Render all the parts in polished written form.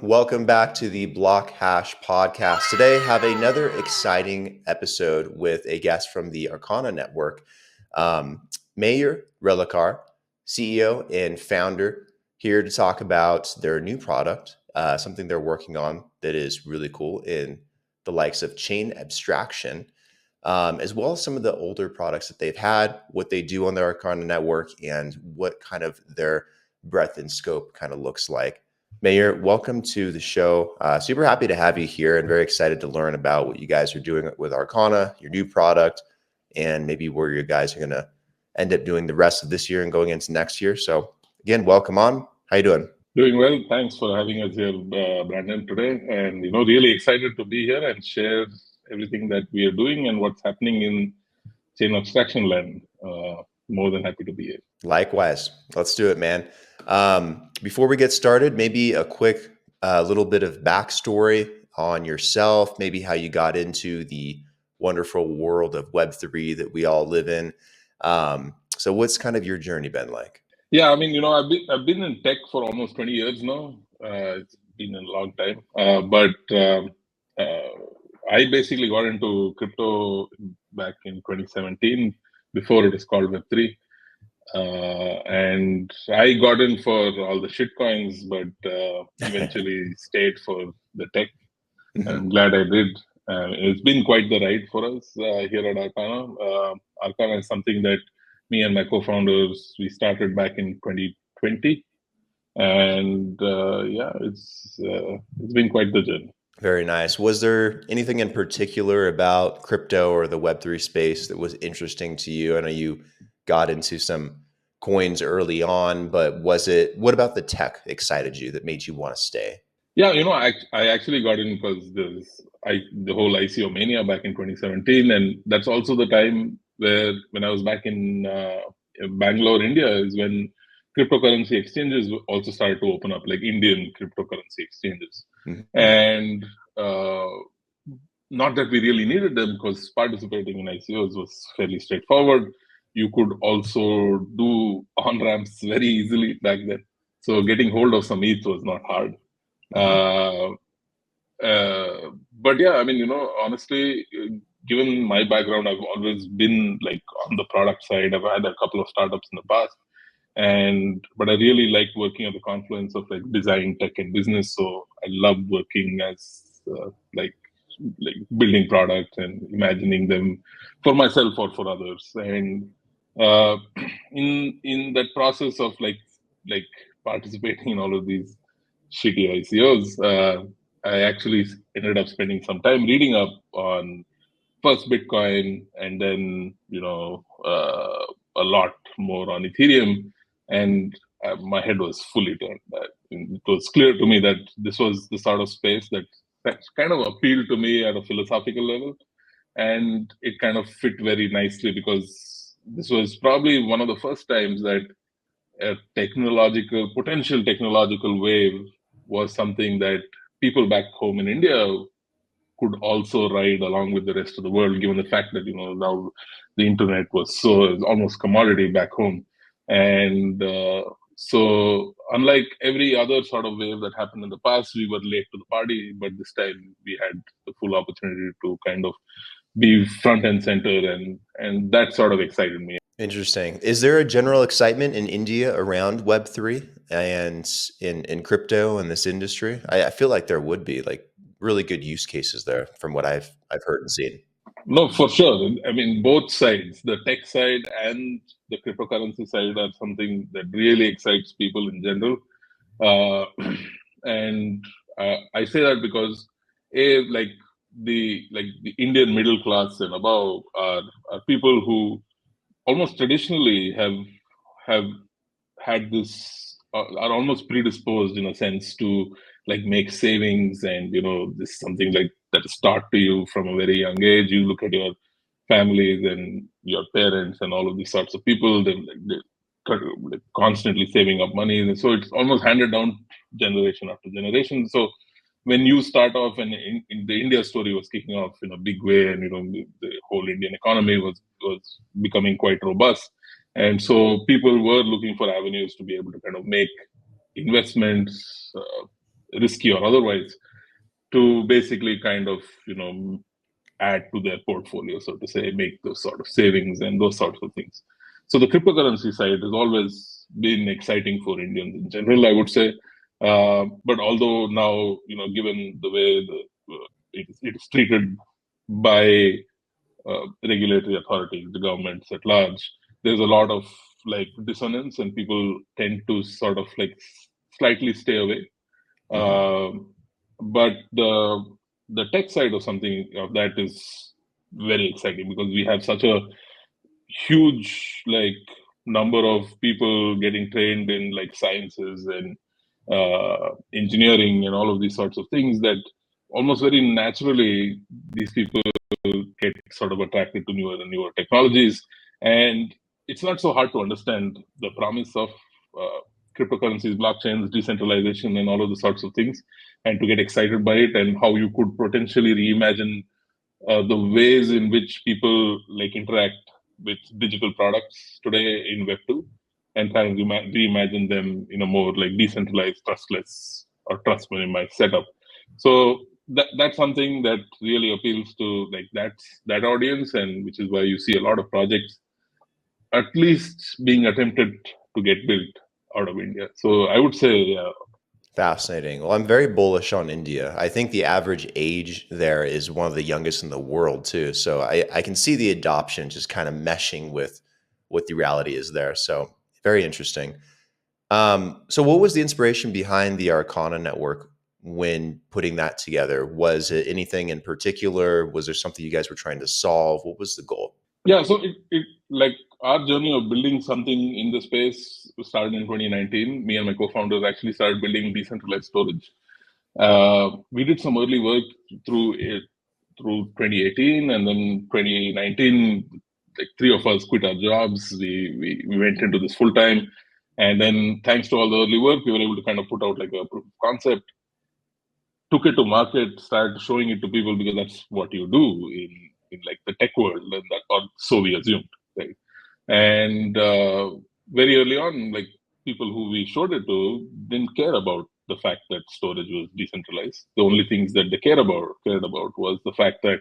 Welcome back to the BlockHash podcast. Today, I have another exciting episode with a guest from the Arcana Network, Mayur Relekar, CEO and founder, here to talk about their new product, something they're working on that is really cool in the likes of chain abstraction, as well as some of the older products that they've had, what they do on their Arcana Network, and what kind of their breadth and scope kind of looks like. Mayur, welcome to the show. Super happy to have you here and very excited to learn about what you guys are doing with Arcana, your new product, and maybe where you guys are going to end up doing the rest of this year and going into next year. So again, welcome on. How you doing? Doing well. Thanks for having us here, Brandon, today. And, really excited to be here and share everything that we are doing and what's happening in chain abstraction land. More than happy to be here. Likewise. Let's do it, man. Before we get started, maybe a quick little bit of backstory on yourself, maybe how you got into the wonderful world of Web3 that we all live in. So what's kind of your journey been like? Yeah, I've been in tech for almost 20 years now. It's been a long time. I basically got into crypto back in 2017, before it was called Web3. And I got in for all the shit coins, but eventually stayed for the tech. I'm glad I did. It's been quite the ride for us here at Arcana. Arcana is something that me and my co-founders, we started back in 2020. And it's been quite the journey. Very nice. Was there anything in particular about crypto or the Web3 space that was interesting to you? I know you got into some coins early on, but what about the tech excited you that made you want to stay? Yeah, I actually got in because the whole ICO mania back in 2017, and that's also the time when I was back in Bangalore, India, is when cryptocurrency exchanges also started to open up, like Indian cryptocurrency exchanges. Mm-hmm. And not that we really needed them, because participating in ICOs was fairly straightforward. You could also do on-ramps very easily back then. So getting hold of some ETH was not hard. But yeah, honestly, given my background, I've always been like on the product side. I've had a couple of startups in the past, but I really like working at the confluence of like design, tech, and business. So I love working as like building products and imagining them for myself or for others. And in that process of like participating in all of these shitty ICOs, I actually ended up spending some time reading up on first Bitcoin, and then a lot more on Ethereum, and my head was fully turned. It was clear to me that this was the sort of space that kind of appealed to me at a philosophical level, and it kind of fit very nicely, because this was probably one of the first times that a potential technological wave was something that people back home in India could also ride along with the rest of the world, given the fact that now the internet was almost commodity back home. And so unlike every other sort of wave that happened in the past, we were late to the party, but this time we had the full opportunity to kind of be front and center, and that sort of excited me. Interesting. Is there a general excitement in India around Web3 and in crypto and this industry? I feel like there would be like really good use cases there from what I've heard and seen. No, for sure. Both sides, the tech side and the cryptocurrency side, are something that really excites people in general. And I say that because the Indian middle class and above are people who almost traditionally have had this, are almost predisposed in a sense to like make savings, and this is something like that is taught to you from a very young age. You look at your families and your parents and all of these sorts of people, they're constantly saving up money, and so it's almost handed down generation after generation. So when you start off, and in the India story was kicking off in a big way, and the whole Indian economy was becoming quite robust, and so people were looking for avenues to be able to kind of make investments, risky or otherwise, to basically kind of, add to their portfolio, so to say, make those sort of savings and those sorts of things. So the cryptocurrency side has always been exciting for Indians in general, I would say. But although now, given the way it is treated by regulatory authorities, the governments at large, there's a lot of like dissonance, and people tend to sort of like slightly stay away. But the tech side of something of that is very exciting, because we have such a huge like number of people getting trained in like sciences and engineering and all of these sorts of things, that almost very naturally these people get sort of attracted to newer and newer technologies. And it's not so hard to understand the promise of cryptocurrencies, blockchains, decentralization, and all of the sorts of things, and to get excited by it, and how you could potentially reimagine the ways in which people like interact with digital products today in Web 2, and trying to reimagine them in a more like decentralized, trustless, or trust minimized setup. So that's something that really appeals to like that audience, and which is why you see a lot of projects at least being attempted to get built out of India. So I would say, Fascinating. Well, I'm very bullish on India. I think the average age there is one of the youngest in the world too. So I can see the adoption just kind of meshing with what the reality is there. So very interesting. So what was the inspiration behind the Arcana Network when putting that together? Was it anything in particular? Was there something you guys were trying to solve? What was the goal? yeah. So it like our journey of building something in the space started in 2019. Me and my co-founders actually started building decentralized storage. We did some early work through 2018, and then 2019, like three of us quit our jobs. We went into this full time, and then thanks to all the early work, we were able to kind of put out like a proof of concept, took it to market, started showing it to people, because that's what you do in like the tech world, and that, or so we assumed, right? And very early on, like people who we showed it to didn't care about the fact that storage was decentralized. The only things that they cared about was the fact that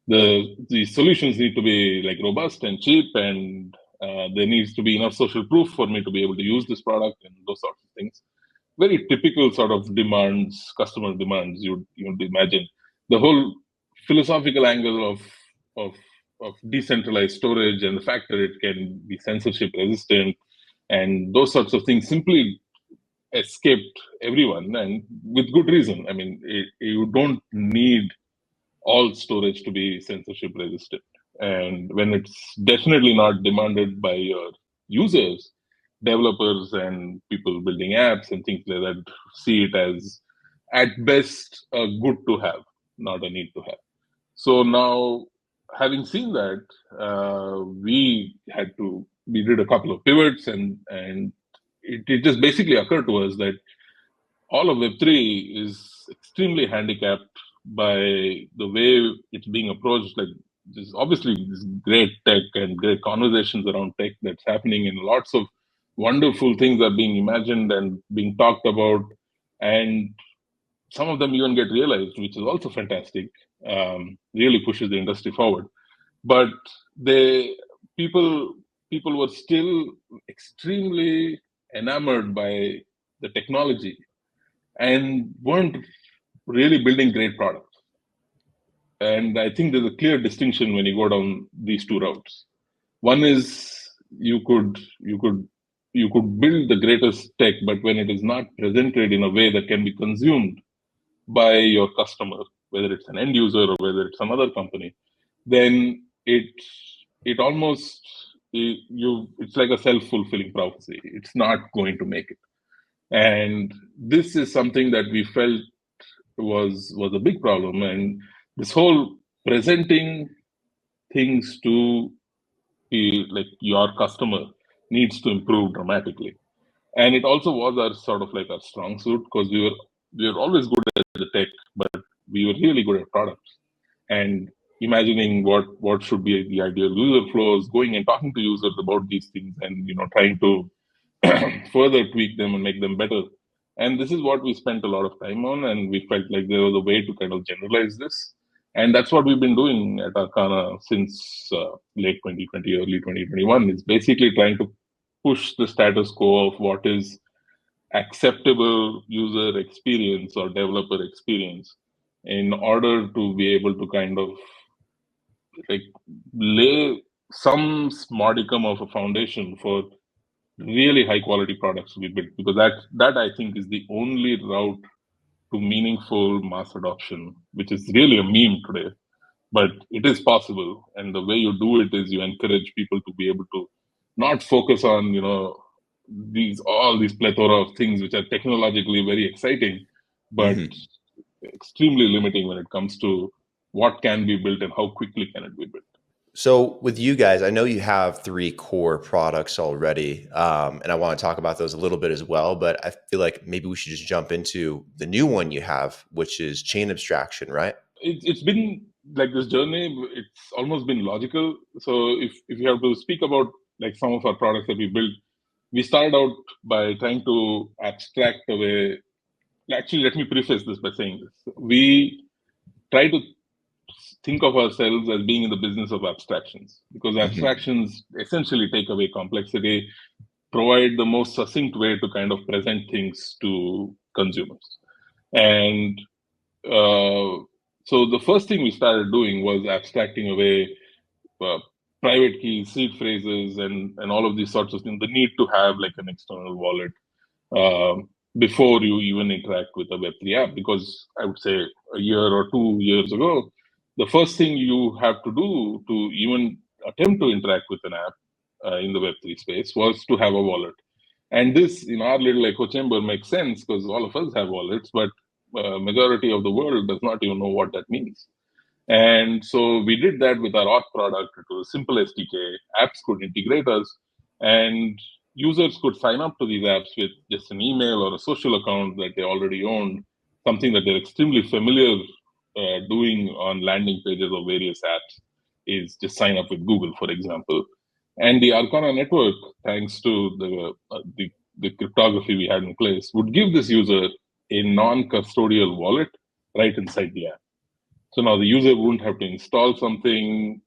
the solutions need to be like robust and cheap, and there needs to be enough social proof for me to be able to use this product, and those sorts of things. Very typical sort of demands, customer demands you'd imagine. The whole philosophical angle of decentralized storage, and the fact that it can be censorship resistant, and those sorts of things simply escaped everyone, and with good reason. I mean, you don't need all storage to be censorship resistant. And when it's definitely not demanded by your users, developers and people building apps and things like that see it as at best a good to have, not a need to have. So now, having seen that, we did a couple of pivots, and it just basically occurred to us that all of Web3 is extremely handicapped by the way it's being approached. Like, there's obviously this great tech and great conversations around tech that's happening, and lots of wonderful things are being imagined and being talked about, and some of them even get realized, which is also fantastic. Really pushes the industry forward. But people were still extremely enamored by the technology, and weren't really building great products. And I think there's a clear distinction when you go down these two routes. One is you could build the greatest tech, but when it is not presented in a way that can be consumed by your customer, whether it's an end user or whether it's some other company, then it's like a self-fulfilling prophecy. It's not going to make it. And this is something that we felt was a big problem. And this whole presenting things to like your customer needs to improve dramatically. And it also was our sort of like our strong suit, because we were always good at the tech, but we were really good at products. And imagining what should be the ideal user flows, going and talking to users about these things, and trying to further tweak them and make them better. And this is what we spent a lot of time on, and we felt like there was a way to kind of generalize this. And that's what we've been doing at Arcana since late 2020, early 2021, is basically trying to push the status quo of what is acceptable user experience or developer experience in order to be able to kind of like lay some modicum of a foundation for really high quality products to be built, because that I think is the only route to meaningful mass adoption, which is really a meme today, but it is possible. And the way you do it is you encourage people to be able to not focus on all these plethora of things which are technologically very exciting, but extremely limiting when it comes to what can be built and how quickly can it be built. So with you guys, I know you have 3 core products already, and I want to talk about those a little bit as well, but I feel like maybe we should just jump into the new one you have, which is chain abstraction, right? It's been like this journey, it's almost been logical. So if you have to speak about like some of our products that we built, we started out by trying to abstract away. Actually, let me preface this by saying this. We try to think of ourselves as being in the business of abstractions, because abstractions essentially take away complexity, provide the most succinct way to kind of present things to consumers. And so the first thing we started doing was abstracting away private keys, seed phrases, and all of these sorts of things. The need to have like an external wallet before you even interact with a Web3 app, because I would say a year or 2 years ago, the first thing you have to do to even attempt to interact with an app in the Web3 space was to have a wallet. And this, in our little echo chamber, makes sense because all of us have wallets, but majority of the world does not even know what that means. And so we did that with our auth product. It was a simple SDK. Apps could integrate us, and users could sign up to these apps with just an email or a social account that they already owned, something that they're extremely familiar doing on landing pages of various apps is just sign up with Google, for example. And the Arcana Network, thanks to the cryptography we had in place, would give this user a non-custodial wallet right inside the app. So now the user wouldn't have to install something,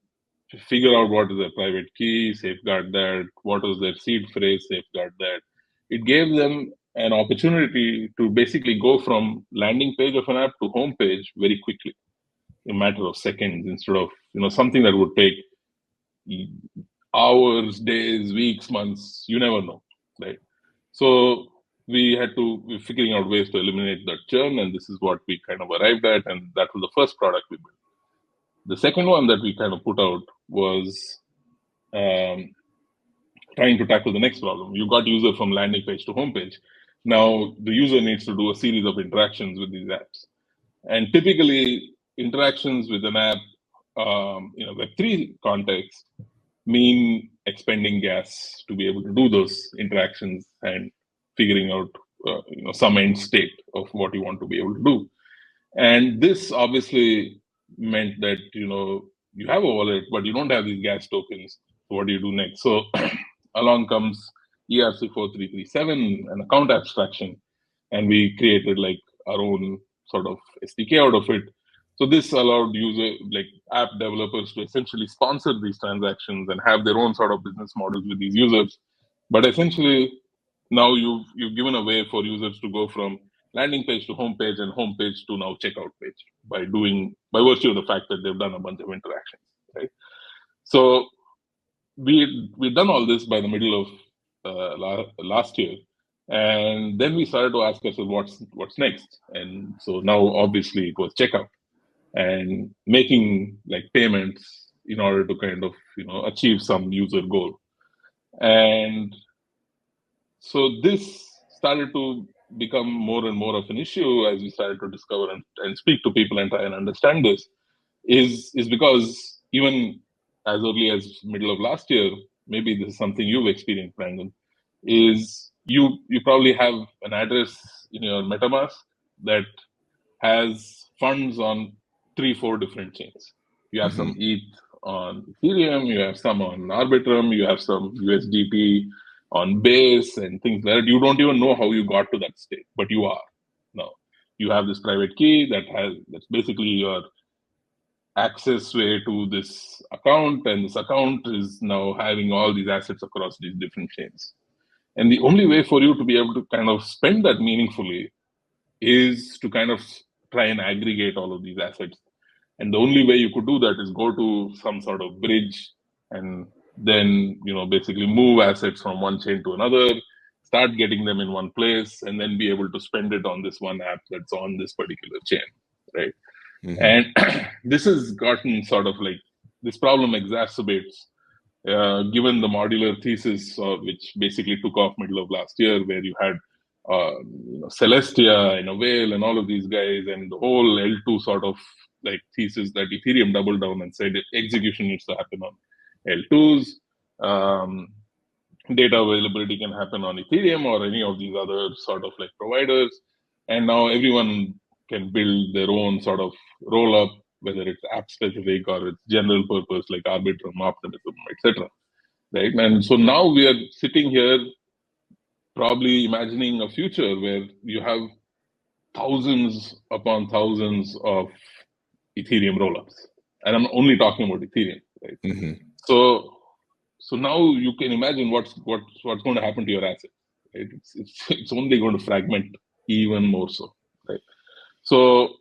figure out what is their private key, safeguard that, what is their seed phrase, safeguard that. It gave them an opportunity to basically go from landing page of an app to home page very quickly, in a matter of seconds, instead of something that would take hours, days, weeks, months. You never know, right? So we're figuring out ways to eliminate that churn, and this is what we kind of arrived at, and that was the first product we built. The second one that we kind of put out was trying to tackle the next problem. You got user from landing page to homepage. Now the user needs to do a series of interactions with these apps, and typically interactions with an app in a Web3 context mean expending gas to be able to do those interactions and figuring out some end state of what you want to be able to do. And this obviously meant that you have a wallet, but you don't have these gas tokens. So what do you do next? So along comes ERC 4337, an account abstraction, and we created like our own sort of SDK out of it. So this allowed app developers to essentially sponsor these transactions and have their own sort of business models with these users. But essentially, now you've given a way for users to go from landing page to home page and home page to now checkout page by virtue of the fact that they've done a bunch of interactions, right? So we've done all this by the middle of last year. And then we started to ask ourselves, what's next? And so now obviously it was checkout and making like payments in order to kind of achieve some user goal. And so this started to become more and more of an issue as we started to discover and speak to people and try and understand this, is because even as early as middle of last year, maybe this is something you've experienced, Brandon, is you probably have an address in your MetaMask that has funds on 3-4 different chains. You have some ETH on Ethereum, you have some on Arbitrum, you have some USDT on base and things like that. You don't even know how you got to that state, but you are now. You have this private key that's basically your access way to this account, and this account is now having all these assets across these different chains. And the only way for you to be able to kind of spend that meaningfully is to kind of try and aggregate all of these assets. And the only way you could do that is go to some sort of bridge and then, basically move assets from one chain to another, start getting them in one place, and then be able to spend it on this one app that's on this particular chain, right? Mm-hmm. And this has gotten sort of like, this problem exacerbates given the modular thesis, which basically took off middle of last year, where you had Celestia and Avail and all of these guys, and the whole L2 sort of like thesis that Ethereum doubled down and said execution needs to happen on L2s. Data availability can happen on Ethereum or any of these other sort of like providers. And now everyone can build their own sort of roll up, whether it's app specific or it's general purpose like Arbitrum, Optimism, etc. Right? And so now we are sitting here probably imagining a future where you have thousands upon thousands of Ethereum rollups. And I'm only talking about Ethereum, right? Mm-hmm. So now you can imagine what's going to happen to your asset. Right? It's only going to fragment even more so, right? So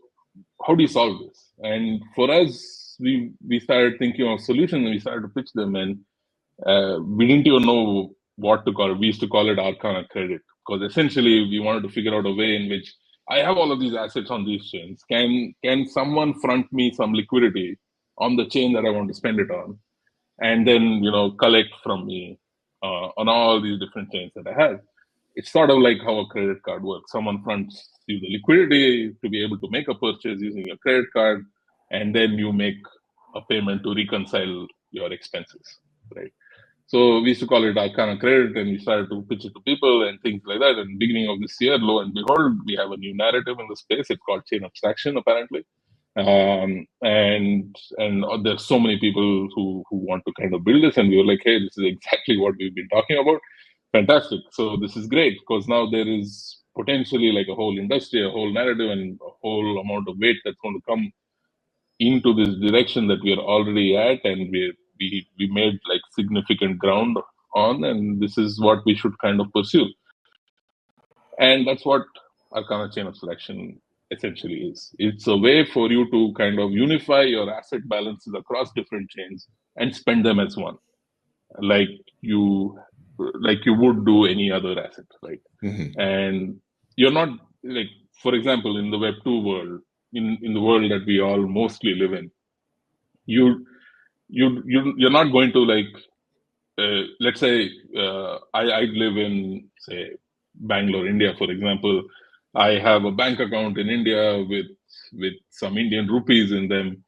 how do you solve this? And for us, we started thinking of solutions and we started to pitch them, and we didn't even know what to call it. We used to call it Arcana Credit, because essentially we wanted to figure out a way in which I have all of these assets on these chains. Can someone front me some liquidity on the chain that I want to spend it on, and then collect from me on all these different chains that I have? It's sort of like how a credit card works. Someone fronts you the liquidity to be able to make a purchase using your credit card, and then you make a payment to reconcile your expenses, right? So we used to call it Arcana Credit, and we started to pitch it to people and things like that. And beginning of this year, lo and behold, we have a new narrative in the space. It's called chain abstraction, apparently. And there's so many people who want to kind of build this, and we were like, hey, this is exactly what we've been talking about. Fantastic. So this is great, because now there is potentially like a whole industry, a whole narrative, and a whole amount of weight that's going to come into this direction that we are already at, and we made like significant ground on, and this is what we should kind of pursue. And that's what Arcana Chain Abstraction essentially is. It's a way for you to kind of unify your asset balances across different chains and spend them as one, like you would do any other asset, right? Mm-hmm. And you're not like, for example, in the Web 2 world, in the world that we all mostly live in, you're not going to like, let's say I live in, say, Bangalore, India, for example. I have a bank account in India with some Indian rupees in them,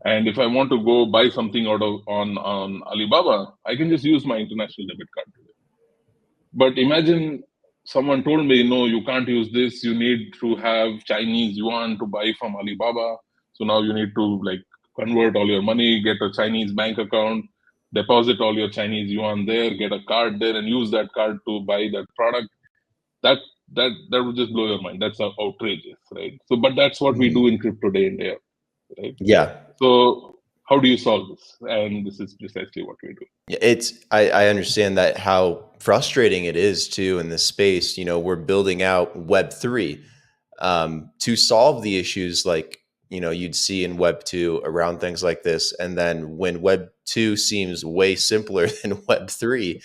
and if I want to go buy something on Alibaba, I can just use my international debit card today. But imagine someone told me, no, you can't use this. You need to have Chinese yuan to buy from Alibaba. So now you need to like convert all your money, get a Chinese bank account, deposit all your Chinese yuan there, get a card there, and use that card to buy that product. That would just blow your mind. That's outrageous, right? So, but that's what we do in crypto day in day out, right? Yeah. So how do you solve this? And this is precisely what we do. I understand that, how frustrating it is too in this space. We're building out Web3 to solve the issues like you'd see in Web 2 around things like this, and then when Web 2 seems way simpler than Web 3,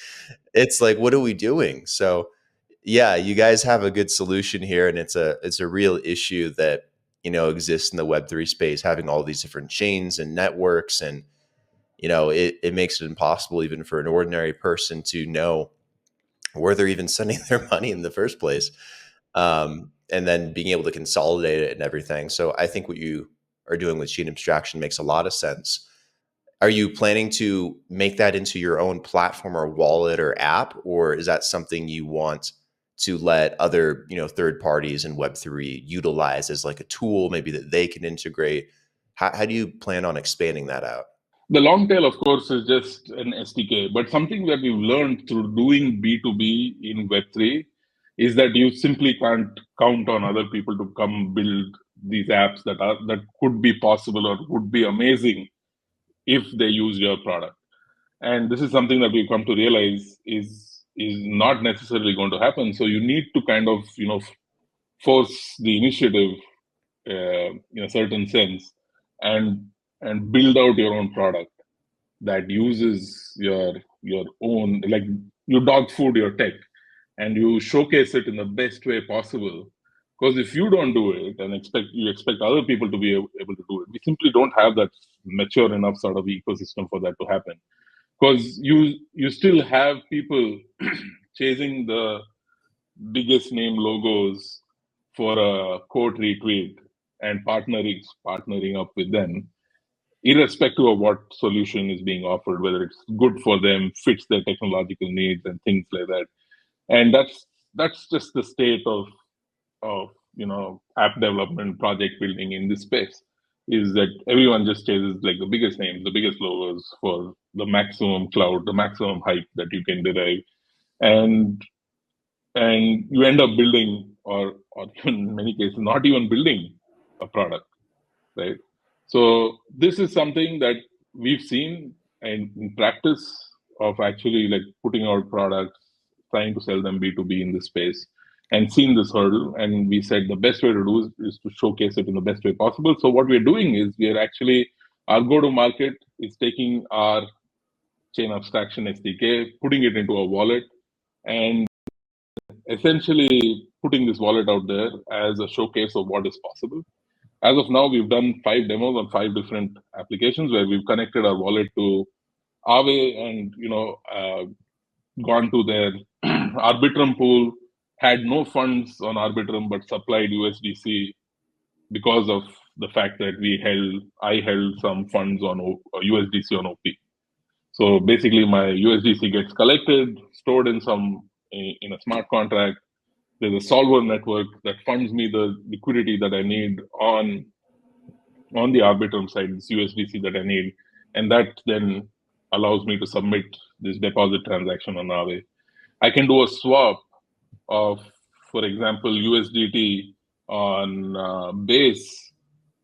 it's like, what are we doing? So yeah, you guys have a good solution here, and it's a real issue that exists in the Web3 space, having all these different chains and networks, and it makes it impossible even for an ordinary person to know where they're even sending their money in the first place. And then being able to consolidate it and everything. So I think what you are doing with chain abstraction makes a lot of sense. Are you planning to make that into your own platform or wallet or app, or is that something you want to let other, third parties in Web3 utilize as like a tool, maybe that they can integrate? How do you plan on expanding that out? The long tail, of course, is just an SDK, but something that we've learned through doing B2B in Web3 is that you simply can't count on other people to come build these apps that could be possible or would be amazing if they use your product. And this is something that we've come to realize is not necessarily going to happen. So you need to kind of force the initiative in a certain sense and build out your own product that uses your own, like you dog food your tech and you showcase it in the best way possible. Because if you don't do it and expect other people to be able to do it, we simply don't have that mature enough sort of ecosystem for that to happen. Because you still have people chasing the biggest name logos for a quote retweet and partnering up with them, irrespective of what solution is being offered, whether it's good for them, fits their technological needs, and things like that. And that's just the state of app development, project building in this space. Is that everyone just chases like the biggest names, the biggest logos for the maximum cloud, the maximum hype that you can derive, and you end up building, or in many cases, not even building a product, right? So this is something that we've seen in practice of actually like putting out products, trying to sell them B2B in this space, and seen this hurdle. And we said the best way to do is to showcase it in the best way possible. So what we're doing is our go-to-market is taking our chain abstraction SDK, putting it into a wallet, and essentially putting this wallet out there as a showcase of what is possible. As of now, we've done 5 demos on 5 different applications where we've connected our wallet to Aave and gone to their Arbitrum pool, had no funds on Arbitrum but supplied USDC because of the fact that I held some funds on USDC on OP. So basically, my USDC gets collected, stored in a smart contract. There's a solver network that funds me the liquidity that I need on the Arbitrum side, this USDC that I need, and that then allows me to submit this deposit transaction on Aave. I can do a swap of, for example, USDT on Base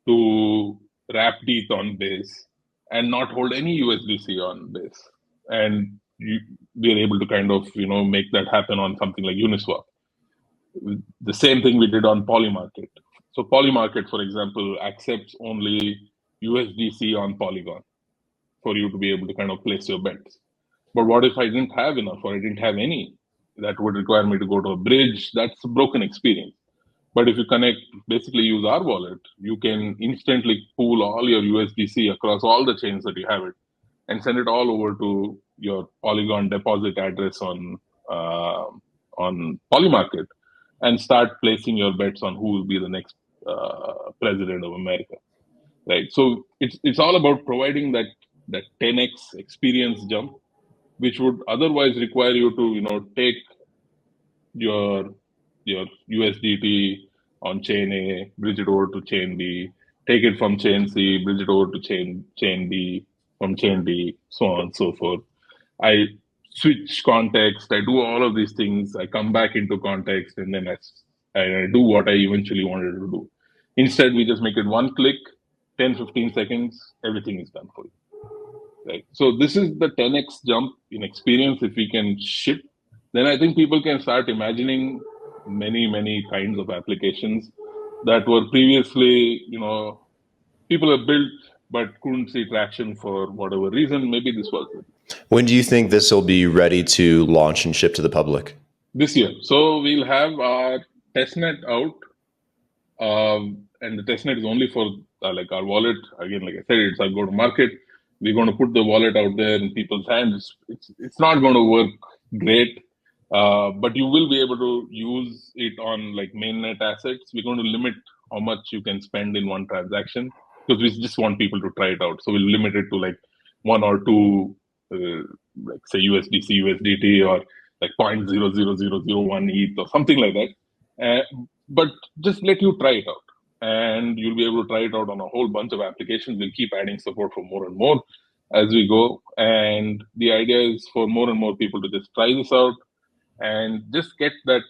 to wrap ETH on Base and not hold any USDC on Base. And we're able to kind of, make that happen on something like Uniswap. The same thing we did on Polymarket. So Polymarket, for example, accepts only USDC on Polygon for you to be able to kind of place your bets. But what if I didn't have enough or I didn't have any? That would require me to go to a bridge. That's a broken experience. But if you basically use our wallet, you can instantly pool all your USDC across all the chains that you have it and send it all over to your Polygon deposit address on Polymarket and start placing your bets on who will be the next president of America, right? So it's all about providing that 10x experience jump, which would otherwise require you to take your USDT on chain A, bridge it over to chain B, take it from chain C, bridge it over to chain B, from chain D, so on and so forth. I switch context, I do all of these things, I come back into context, and then I do what I eventually wanted to do. Instead, we just make it one click, 10-15 seconds, everything is done for you. Right. So this is the 10x jump in experience. If we can ship, then I think people can start imagining many kinds of applications that were previously, people have built but couldn't see traction for whatever reason. Maybe this was it. When do you think this will be ready to launch and ship to the public? This year. So we'll have our testnet out, and the testnet is only for our wallet. Again, like I said, it's our go-to-market. We're going to put the wallet out there in people's hands. It's not going to work great, but you will be able to use it on mainnet assets. We're going to limit how much you can spend in one transaction because we just want people to try it out. So we'll limit it to 1 or 2, say USDC, USDT, or 0.00001 ETH or something like that. But just let you try it out. And you'll be able to try it out on a whole bunch of applications. We'll keep adding support for more and more. as we go. And the idea is for more and more people to just try this out and just get that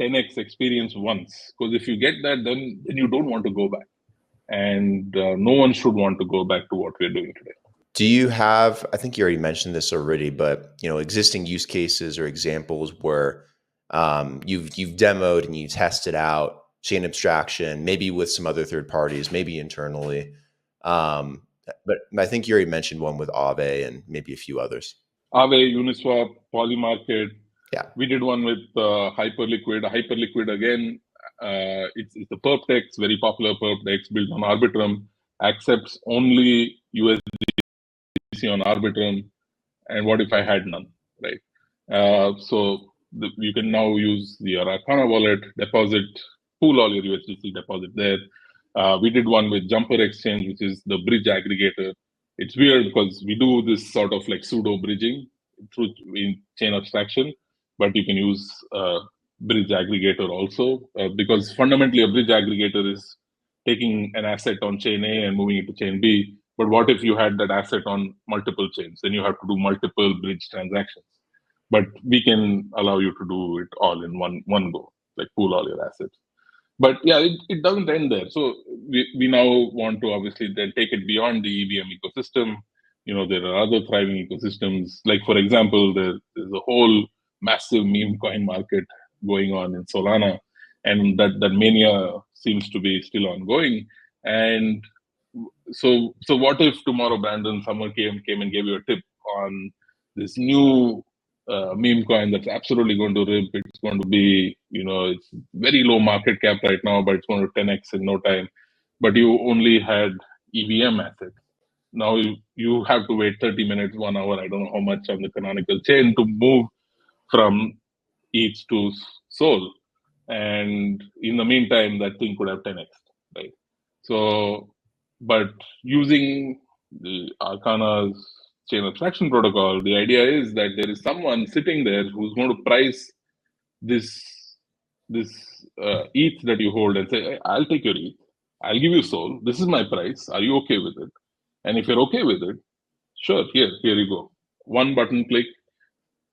10x experience once. Because if you get that, then you don't want to go back. And no one should want to go back to what we're doing today. Do you have, I think you already mentioned this already, but existing use cases or examples where you've demoed and you tested out chain abstraction, maybe with some other third parties, maybe internally. But I think you already mentioned one with Aave and maybe a few others. Aave, Uniswap, Polymarket. Yeah. We did one with Hyperliquid. Hyperliquid, again, it's a perpdex, very popular perpdex built on Arbitrum, accepts only USDC on Arbitrum. And what if I had none, right? So you can now use the Arcana wallet, deposit, pool all your USDC, deposit there. We did one with Jumper Exchange, which is the bridge aggregator. It's weird because we do this sort of like pseudo bridging through in chain abstraction, but you can use bridge aggregator also, because fundamentally a bridge aggregator is taking an asset on chain A and moving it to chain B. But what if you had that asset on multiple chains? Then you have to do multiple bridge transactions. But we can allow you to do it all in one go, like pool all your assets. But yeah, it doesn't end there. So we now want to obviously then take it beyond the EVM ecosystem. There are other thriving ecosystems. Like, for example, there's a whole massive meme coin market going on in Solana, and that mania seems to be still ongoing. And so what if tomorrow Brandon Summer came and gave you a tip on this new meme coin that's absolutely going to rip? It's going to be, it's very low market cap right now, but it's going to 10x in no time. But you only had EVM assets. Now you have to wait 30 minutes, 1 hour, I don't know how much, on the canonical chain to move from ETH to Sol. And in the meantime, that thing could have 10x, right? So, but using the Arcana's chain abstraction protocol, the idea is that there is someone sitting there who's going to price this ETH that you hold and say, hey, I'll take your ETH, I'll give you Sol, this is my price, are you okay with it? And if you're okay with it, sure, here you go. One button click,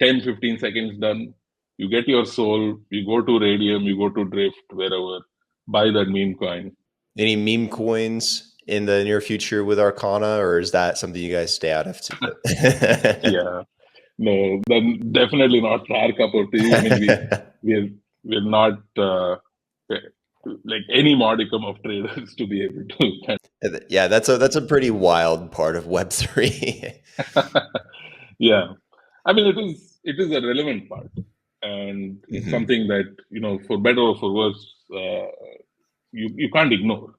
10-15 seconds done. You get your Sol, you go to Radium, you go to Drift, wherever, buy that meme coin. Any meme coins in the near future with Arcana, or is that something you guys stay out of? Yeah, no, then definitely not our cup of tea. I mean, we're not like any modicum of traders to be able to. Yeah, that's a pretty wild part of Web3. Yeah, I mean, it is a relevant part, and it's something that, for better or for worse, you can't ignore,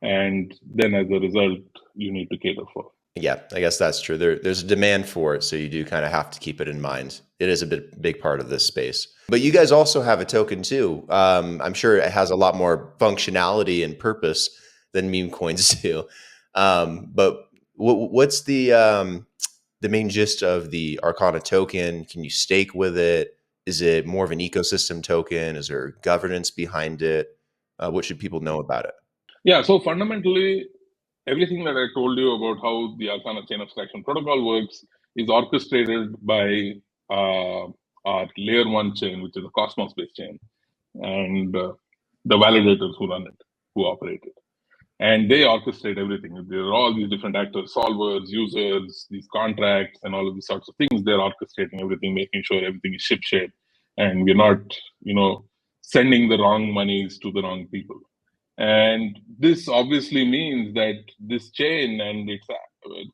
and then as a result, you need to cater for. Yeah, I guess that's true. There's a demand for it, so you do kind of have to keep it in mind. It is a big part of this space. But you guys also have a token too. I'm sure it has a lot more functionality and purpose than meme coins do. But what's the main gist of the Arcana token? Can you stake with it? Is it more of an ecosystem token? Is there governance behind it? What should people know about it? Yeah, so fundamentally, everything that I told you about how the Arcana chain abstraction protocol works is orchestrated by our layer 1 chain, which is a Cosmos-based chain, and the validators who run it, who operate it. And they orchestrate everything. There are all these different actors, solvers, users, these contracts, and all of these sorts of things. They're orchestrating everything, making sure everything is shipshape, and we're not, sending the wrong monies to the wrong people. And this obviously means that this chain and its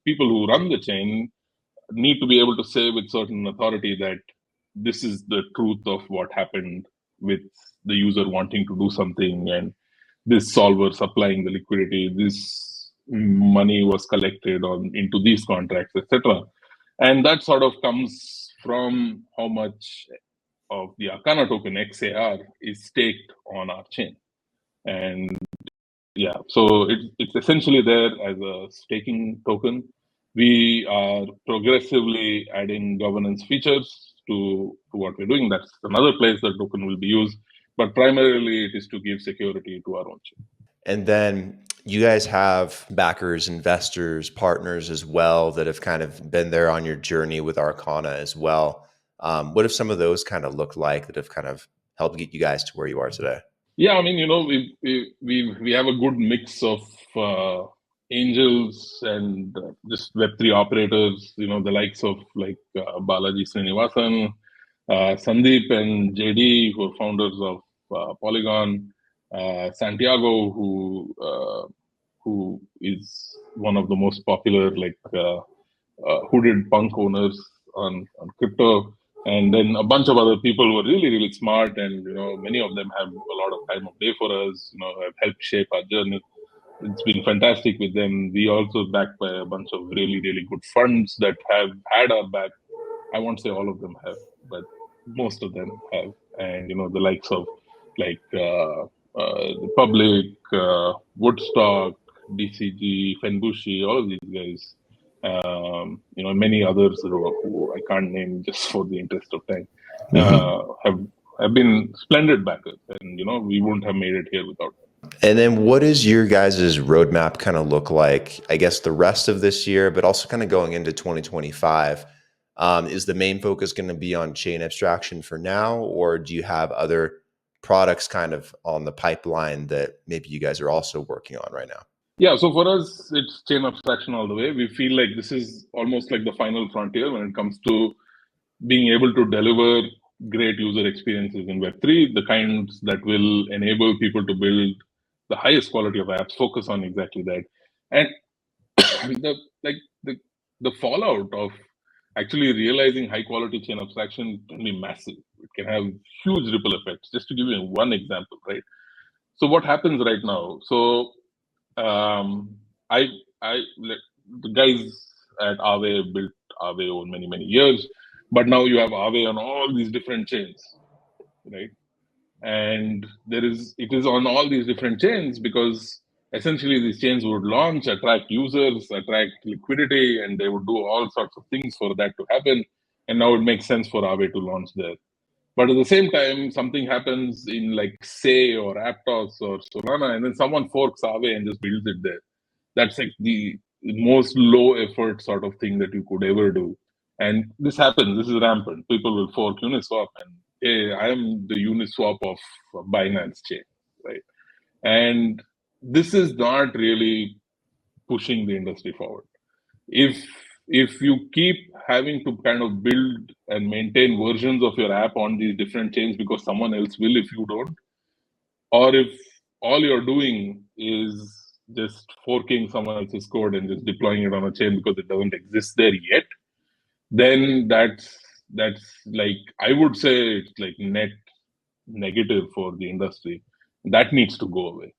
people who run the chain need to be able to say with certain authority that this is the truth of what happened with the user wanting to do something, and this solver supplying the liquidity, this money was collected into these contracts, etc. And that sort of comes from how much of the Arcana token XAR is staked on our chain. And yeah, so it's essentially there as a staking token. We are progressively adding governance features to what we're doing. That's another place that token will be used, but primarily it is to give security to our own chain. And then you guys have backers, investors, partners as well that have kind of been there on your journey with Arcana as well. What have some of those kind of looked like that have kind of helped get you guys to where you are today? Yeah, I mean, we have a good mix of angels and just Web3 operators. The likes of like Balaji Srinivasan, Sandeep and JD, who are founders of Polygon, Santiago, who is one of the most popular hooded punk owners on crypto, and then a bunch of other people who are really, really smart, and many of them have a lot of time of day for us, have helped shape our journey. It's been fantastic with them. We also backed by a bunch of really, really good funds that have had our back. I won't say all of them have, but most of them have. And the likes of like the Public, Woodstock, DCG, Fenbushi, all of these guys, many others who I can't name just for the interest of time, have been splendid backers, and we wouldn't have made it here without them. And then what does your guys' roadmap kind of look like, I guess, the rest of this year, but also kind of going into 2025? Is the main focus going to be on chain abstraction for now, or do you have other products kind of on the pipeline that maybe you guys are also working on right now? Yeah, so for us, it's chain abstraction all the way. We feel like this is almost like the final frontier when it comes to being able to deliver great user experiences in Web3, the kinds that will enable people to build the highest quality of apps, focus on exactly that. And the fallout of actually realizing high quality chain abstraction can be massive. It can have huge ripple effects. Just to give you one example, right? So what happens right now? So the guys at Aave built Aave over many years, but now you have Aave on all these different chains, right? And it is on all these different chains because essentially these chains would launch, attract users, attract liquidity, and they would do all sorts of things for that to happen. And now it makes sense for Aave to launch there. But at the same time, something happens in like Say or Aptos or Solana, and then someone forks Aave and just builds it there. That's like the most low effort sort of thing that you could ever do. And this happens. This is rampant. People will fork Uniswap, and hey, I am the Uniswap of Binance chain, right? And this is not really pushing the industry forward. If you keep having to kind of build and maintain versions of your app on these different chains because someone else will if you don't, or if all you're doing is just forking someone else's code and just deploying it on a chain because it doesn't exist there yet, then that's like, I would say it's like net negative for the industry. That needs to go away.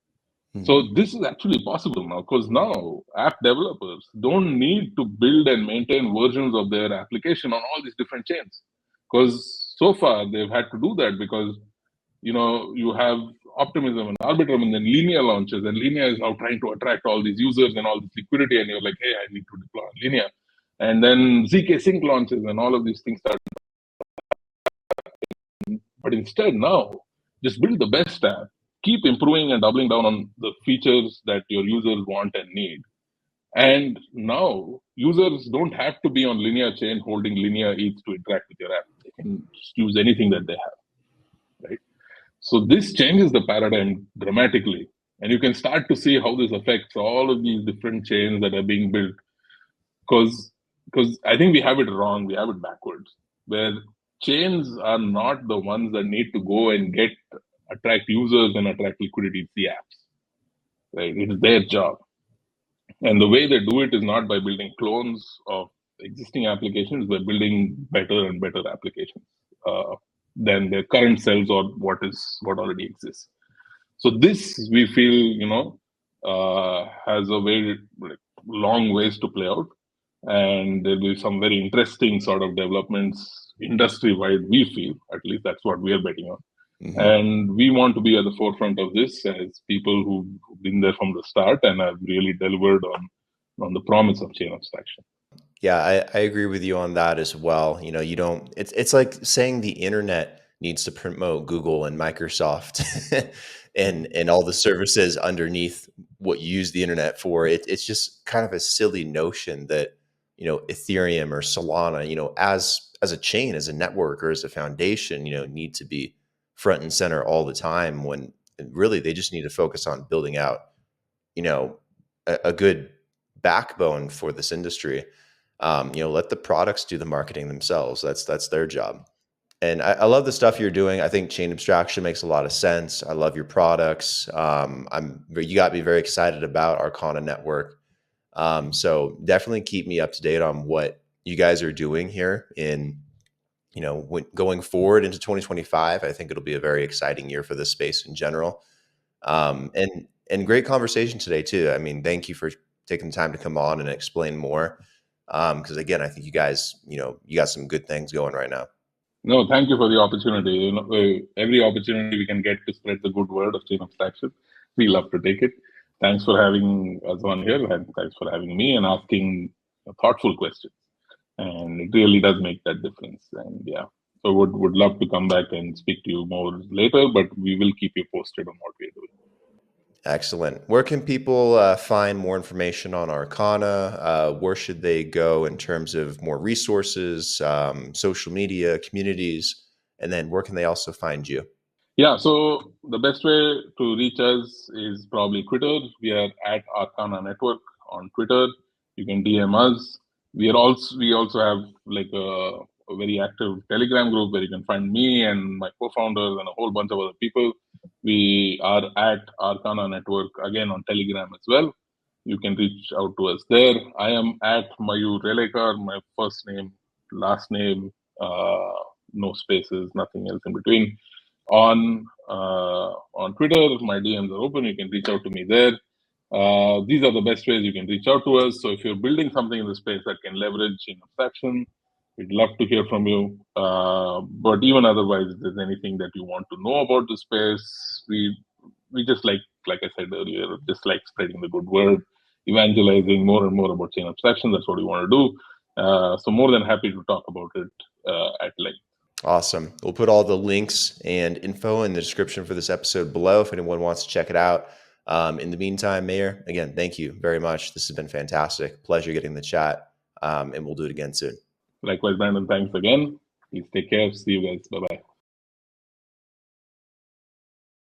So this is actually possible now, because now app developers don't need to build and maintain versions of their application on all these different chains. Because so far they've had to do that because you have Optimism and Arbitrum, and then Linea launches, and Linea is now trying to attract all these users and all this liquidity, and you're like, hey, I need to deploy on Linea. And then ZK Sync launches, and all of these things start. But instead now, just build the best app, keep improving and doubling down on the features that your users want and need. And now users don't have to be on Linea chain holding Linea ETH to interact with your app. They can just use anything that they have, right? So this changes the paradigm dramatically. And you can start to see how this affects all of these different chains that are being built. Because I think we have it wrong. We have it backwards, where chains are not the ones that need to go and attract users and attract liquidity. It's the apps, right? It is their job. And the way they do it is not by building clones of existing applications, by building better and better applications than their current selves or what already exists. So this, we feel, has a very long ways to play out. And there'll be some very interesting sort of developments industry-wide, we feel. At least that's what we are betting on. And we want to be at the forefront of this as people who've been there from the start and have really delivered on the promise of chain abstraction. Yeah, I agree with you on that as well. It's like saying the internet needs to promote Google and Microsoft and all the services underneath what you use the internet for. It's just kind of a silly notion that, Ethereum or Solana, as a chain, as a network, or as a foundation, need to be front and center all the time, when really they just need to focus on building out, a good backbone for this industry. Let the products do the marketing themselves. That's their job. And I love the stuff you're doing. I think chain abstraction makes a lot of sense. I love your products. You got me very excited about Arcana Network. So definitely keep me up to date on what you guys are doing here in, going forward into 2025. I think it'll be a very exciting year for this space in general. And great conversation today too. I mean, thank you for taking the time to come on and explain more. Because again, I think you guys, you got some good things going right now. No, thank you for the opportunity. Every opportunity we can get to spread the good word of chain abstraction, we love to take it. Thanks for having us on here, and thanks for having me and asking thoughtful questions. And it really does make that difference. And yeah, so would love to come back and speak to you more later, but we will keep you posted on what we're doing. Excellent. Where can people find more information on Arcana? Where should they go in terms of more resources, social media, communities? And then where can they also find you? Yeah, so the best way to reach us is probably Twitter. We are at Arcana Network on Twitter. You can DM us. We also have like a very active Telegram group where you can find me and my co-founders and a whole bunch of other people. We are at Arcana Network again on Telegram as well. You can reach out to us there. I am at Mayur Relekar, my first name, last name, no spaces, nothing else in between. On Twitter, my DMs are open. You can reach out to me there. These are the best ways you can reach out to us. So if you're building something in the space that can leverage in abstraction, we'd love to hear from you. But even otherwise, if there's anything that you want to know about the space, we just like I said earlier, just like spreading the good word, evangelizing more and more about chain abstraction. That's what we want to do. So more than happy to talk about it at length. Awesome. We'll put all the links and info in the description for this episode below if anyone wants to check it out. In the meantime, Mayur, again, thank you very much. This has been fantastic. Pleasure getting the chat. And we'll do it again soon. Likewise, Brandon, thanks again. Please take care. See you guys. Bye-bye.